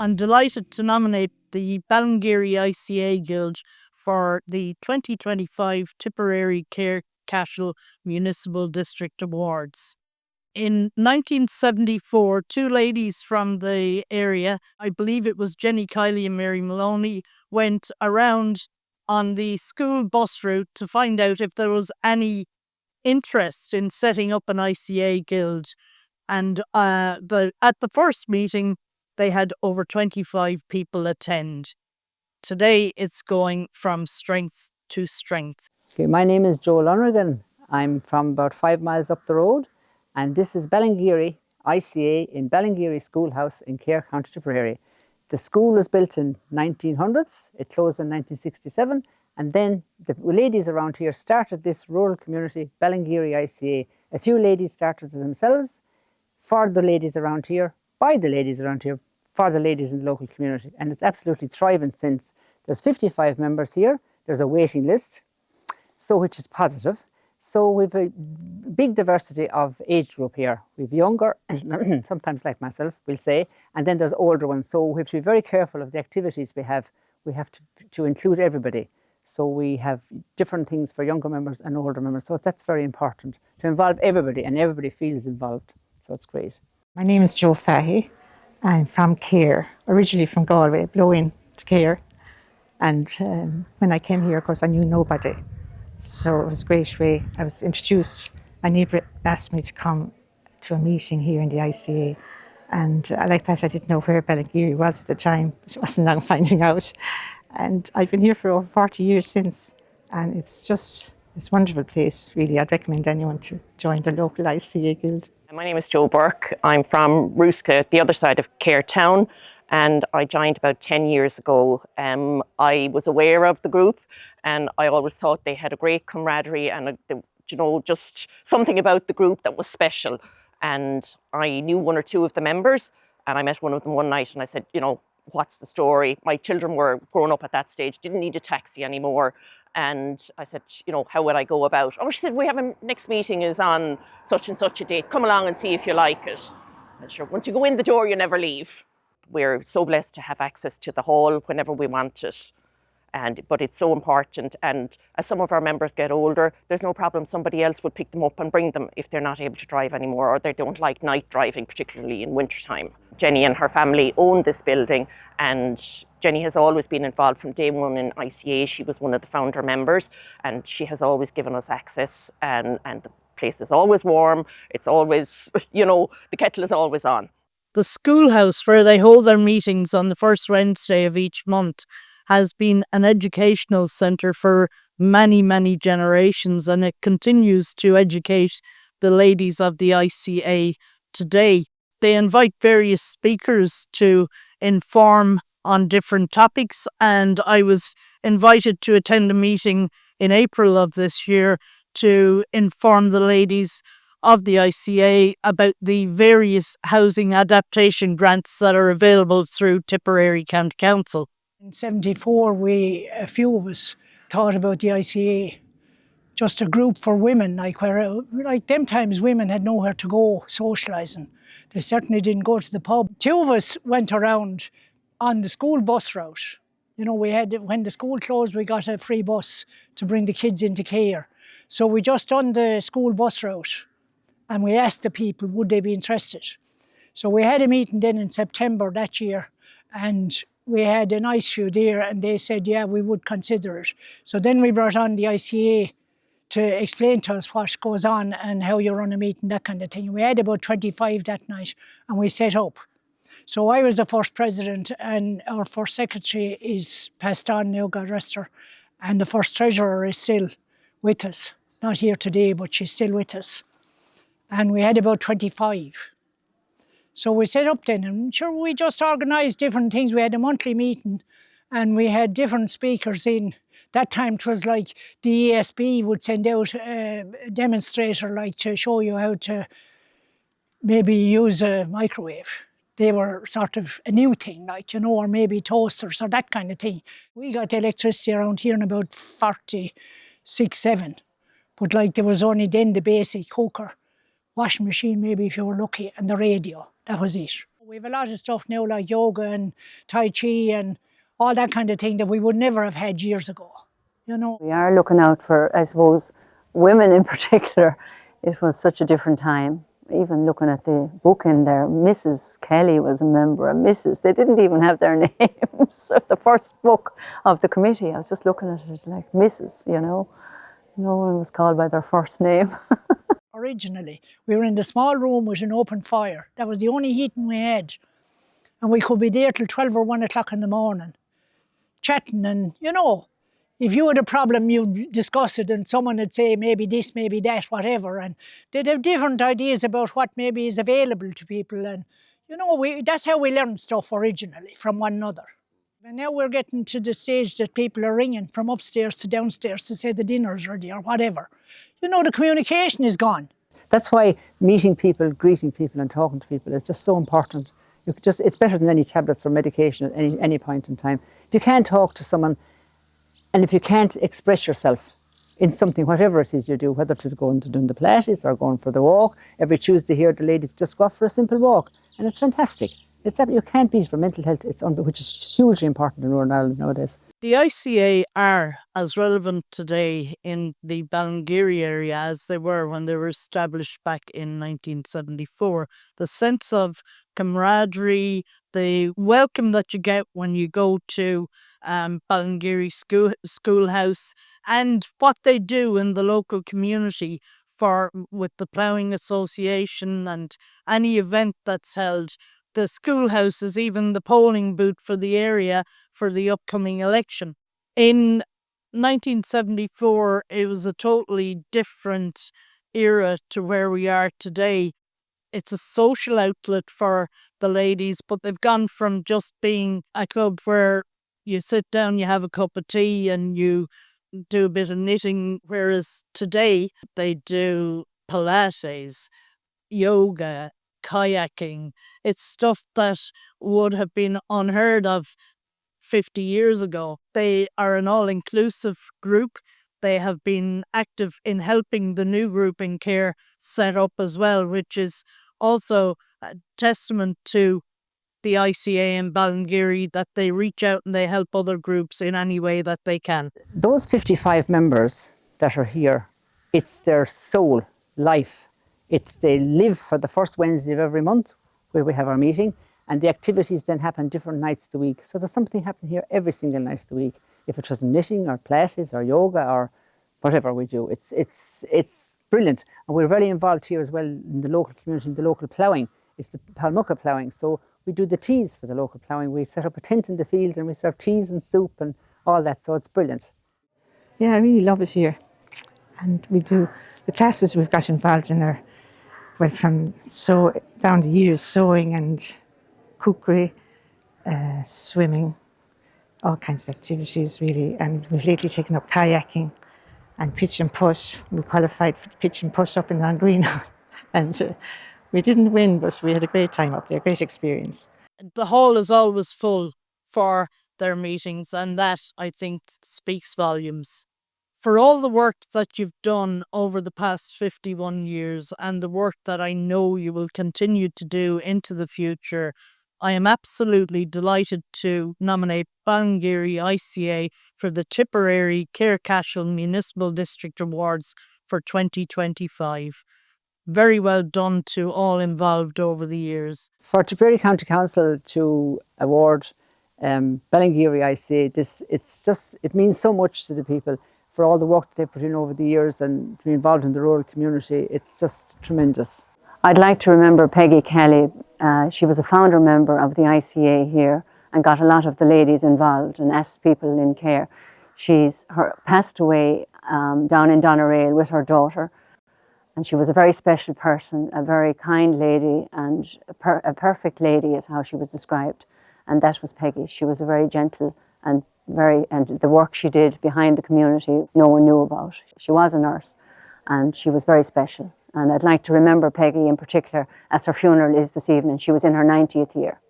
I'm delighted to nominate the Ballingeary ICA Guild for the 2025 Tipperary-Cahir-Cashel Municipal District Awards. In 1974, two ladies from the area, I believe it was Kiely and Mary Moloney, went around on the school bus route to find out if there was any interest in setting up an ICA Guild. And at the first meeting, they had over 25 people attend. Today, it's going from strength to strength. Okay, my name is Joe Lonergan. I'm from about 5 miles up the road, and this is Ballingeary ICA in Ballingeary School House in Cahir, County Tipperary. The school was built in 1900s, it closed in 1967, and then the ladies around here started this rural community, Ballingeary ICA. A few ladies started it themselves, for the ladies around here, by the ladies around here, for the ladies in the local community. And it's absolutely thriving since. There's 55 members here, there's a waiting list, so which is positive. So we've a big diversity of age group here. We've younger, sometimes like myself, we'll say, and then there's older ones. So we have to be very careful of the activities we have. We have to include everybody. So we have different things for younger members and older members. So that's very important, to involve everybody, and everybody feels involved. So it's great. My name is Joe Fahy. I'm from Cahir, originally from Galway, Blow-in to Cahir. And when I came here, of course, I knew nobody. So it was a great way. I was introduced. My neighbour asked me to come to a meeting here in the ICA. And like that, I didn't know where Ballingeary was at the time. It wasn't long finding out. And I've been here for over 40 years since. And it's a wonderful place, really. I'd recommend anyone to join the local ICA Guild. My name is Joe Burke. I'm from Ruska, the other side of Cahir town, and I joined about 10 years ago. I was aware of the group, and I always thought they had a great camaraderie and just something about the group that was special. And I knew one or two of the members, and I met one of them one night, and I said, what's the story? My children were grown up at that stage, didn't need a taxi anymore. And I said, how would I go about? Oh, she said, we have a next meeting is on such and such a date. Come along and see if you like it. And sure, once you go in the door, you never leave. We're so blessed to have access to the hall whenever we want it. But it's so important. And as some of our members get older, there's no problem. Somebody else would pick them up and bring them if they're not able to drive anymore, or they don't like night driving, particularly in wintertime. Jenny and her family own this building, and Jenny has always been involved from day one in ICA. She was one of the founder members, and she has always given us access, and the place is always warm. It's always, the kettle is always on. The schoolhouse, where they hold their meetings on the first Wednesday of each month, has been an educational centre for many, many generations, and it continues to educate the ladies of the ICA today. They invite various speakers to inform on different topics, and I was invited to attend a meeting in April of this year to inform the ladies of the ICA about the various housing adaptation grants that are available through Tipperary County Council. In 74, a few of us thought about the ICA, just a group for women, like them times women had nowhere to go socialising. They certainly didn't go to the pub. Two of us went around on the school bus route. When the school closed, we got a free bus to bring the kids into Cahir. So we just done the school bus route, and we asked the people, would they be interested? So we had a meeting then in September that year, and we had a nice few there, and they said, yeah, we would consider it. So then we brought on the ICA to explain to us what goes on and how you run a meeting, that kind of thing. We had about 25 that night, and we set up. So I was the first president, and our first secretary is passed on now, God rest her, and the first treasurer is still with us. Not here today, but she's still with us. And we had about 25. So we set up then, and sure, we just organised different things. We had a monthly meeting, and we had different speakers in. That time it was like the ESB would send out a demonstrator to show you how to maybe use a microwave. They were sort of a new thing, or maybe toasters or that kind of thing. We got the electricity around here in about 46, 7. But there was only then the basic cooker, washing machine maybe if you were lucky, and the radio. That was it. We have a lot of stuff now like yoga and Tai Chi and all that kind of thing that we would never have had years ago, you know. We are looking out for, I suppose, women in particular. It was such a different time. Even looking at the book in there, Mrs. Kelly was a member, and Mrs. They didn't even have their names. So the first book of the committee, I was just looking at it like Mrs., you know. No one was called by their first name. Originally, we were in the small room with an open fire. That was the only heating we had. And we could be there till 12 or 1 o'clock in the morning, chatting and, you know, if you had a problem, you'd discuss it and someone would say maybe this, maybe that, whatever. And they'd have different ideas about what maybe is available to people. And, you know, that's how we learned stuff originally, from one another. And now we're getting to the stage that people are ringing from upstairs to downstairs to say the dinner's ready or whatever. You know, the communication is gone. That's why meeting people, greeting people and talking to people is just so important. It's better than any tablets or medication at any point in time. If you can't talk to someone and if you can't express yourself in something, whatever it is you do, whether it is going to do the Pilates or going for the walk, every Tuesday here the ladies just go off for a simple walk and it's fantastic. It's that you can't beat for mental health, which is hugely important in Northern Ireland nowadays. The ICA are as relevant today in the Ballingeary area as they were when they were established back in 1974. The sense of camaraderie, the welcome that you get when you go to Ballingeary School House, and what they do in the local community with the Ploughing Association and any event that's held. The schoolhouse is even the polling booth for the area for the upcoming election. In 1974, it was a totally different era to where we are today. It's a social outlet for the ladies, but they've gone from just being a club where you sit down, you have a cup of tea and you do a bit of knitting, whereas today they do Pilates, yoga, kayaking. It's stuff that would have been unheard of 50 years ago. They are an all-inclusive group. They have been active in helping the new group in Care set up as well, which is also a testament to the ICA in Ballingeary, that they reach out and they help other groups in any way that they can. Those 55 members that are here, it's their soul life. They live for the first Wednesday of every month where we have our meeting, and the activities then happen different nights of the week. So there's something happening here every single night of the week. If it was knitting or Pilates or yoga or whatever we do, it's brilliant. And we're very involved here as well in the local community, in the local ploughing. It's the Palmucca ploughing. So we do the teas for the local ploughing. We set up a tent in the field and we serve teas and soup and all that. So it's brilliant. Yeah, I really love it here. And we do the classes we've got involved in are, well, from down the years, sewing and cookery, swimming, all kinds of activities really. And we've lately taken up kayaking and pitch and push. We qualified for pitch and push up in Langreen. And we didn't win, but we had a great time up there, great experience. The hall is always full for their meetings, and that, I think, speaks volumes. For all the work that you've done over the past 51 years and the work that I know you will continue to do into the future, I am absolutely delighted to nominate Ballingeary ICA for the Tipperary-Cahir-Cashel Municipal District Awards for 2025. Very well done to all involved over the years. For Tipperary County Council to award Ballingeary ICA, it means so much to the people for all the work that they put in over the years and to be involved in the rural community. It's just tremendous. I'd like to remember Peggy Kelly. She was a founder member of the ICA here and got a lot of the ladies involved and asked people in care. She's passed away down in Doneraile with her daughter, and she was a very special person, a very kind lady, and a perfect lady is how she was described. And that was Peggy. She was a very gentle and the work she did behind the community no one knew about. She was a nurse and she was very special. And I'd like to remember Peggy in particular as her funeral is this evening. She was in her 90th year.